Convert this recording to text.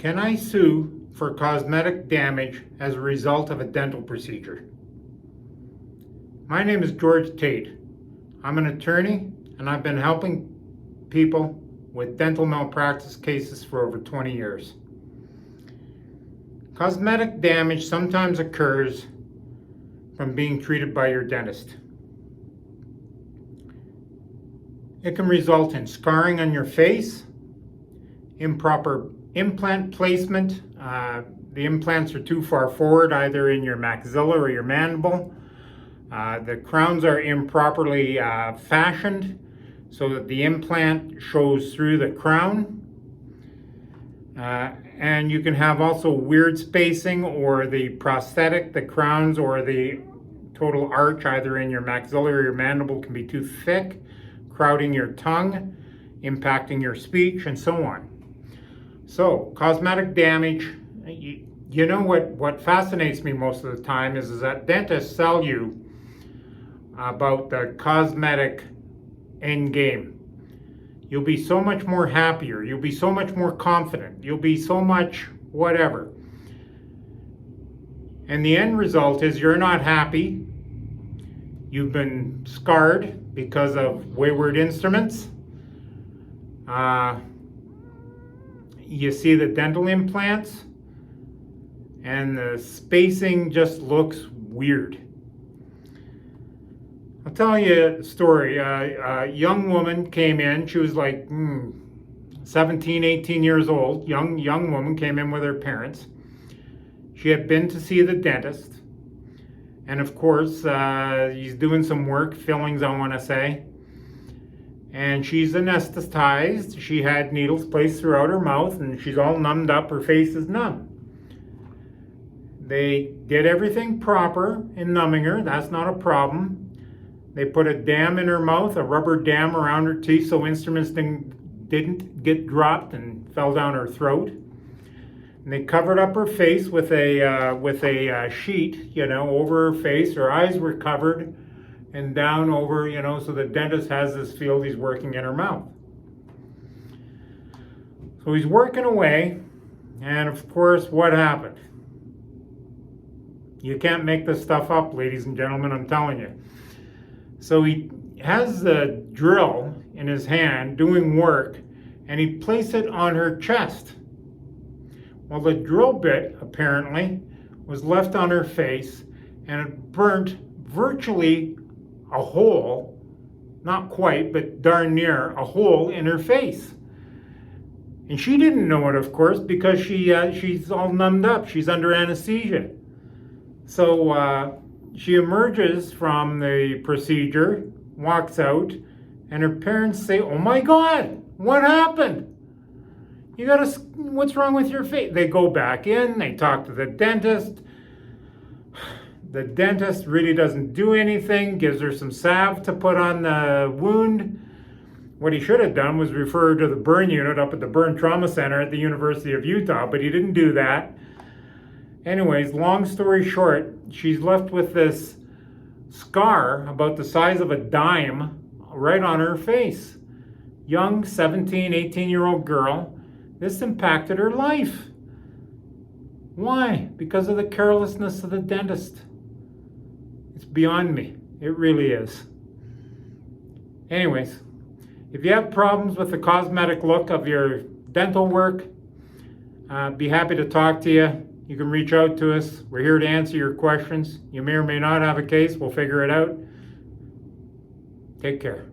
Can I sue for cosmetic damage as a result of a dental procedure? My name is George Tate. I'm an attorney and I've been helping people with dental malpractice cases for over 20 years. Cosmetic damage sometimes occurs from being treated by your dentist. It can result in scarring on your face, improper implant placement. The implants are too far forward, either in your maxilla or your mandible. The crowns are improperly fashioned so that the implant shows through the crown. And you can have also weird spacing, or the prosthetic, the crowns, or the total arch, either in your maxilla or your mandible, can be too thick, crowding your tongue, impacting your speech, and so on. So, cosmetic damage, you know what fascinates me most of the time is that dentists sell you about the cosmetic end game. You'll be so much more happier, you'll be so much more confident, you'll be so much whatever. And the end result is you're not happy, you've been scarred because of wayward instruments. You see the dental implants, and the spacing just looks weird. I'll tell you a story. A young woman came in. She was like 17, 18 years old. Young woman came in with her parents. She had been to see the dentist. And of course, he's doing some work, fillings, I want to say. And she's anesthetized. She had needles placed throughout her mouth, and she's all numbed up. Her face is numb. They did everything proper in numbing her. That's not a problem. They put a dam in her mouth, a rubber dam around her teeth so instruments didn't get dropped and fell down her throat. And they covered up her face with a sheet, over her face. Her eyes were covered and down over, so the dentist has this feel he's working in her mouth. So he's working away, and of course, what happened? You can't make this stuff up, ladies and gentlemen, I'm telling you. So he has the drill in his hand doing work, and he placed it on her chest. Well, the drill bit apparently was left on her face, and it burnt virtually a hole, not quite, but darn near a hole in her face. And she didn't know it, of course, because she's all numbed up. She's under anesthesia. So she emerges from the procedure, walks out, and her parents say, "Oh my God, what happened? What's wrong with your face?" They go back in, they talk to the dentist. The dentist really doesn't do anything, gives her some salve to put on the wound. What he should have done was refer her to the burn unit up at the Burn Trauma Center at the University of Utah, but he didn't do that. Anyways, long story short, she's left with this scar about the size of a dime right on her face. Young 17, 18-year-old girl. This impacted her life. Why? Because of the carelessness of the dentist. It's beyond me. It really is. Anyways, if you have problems with the cosmetic look of your dental work, be happy to talk to you. You can reach out to us. We're here to answer your questions. You may or may not have a case. We'll figure it out. Take care.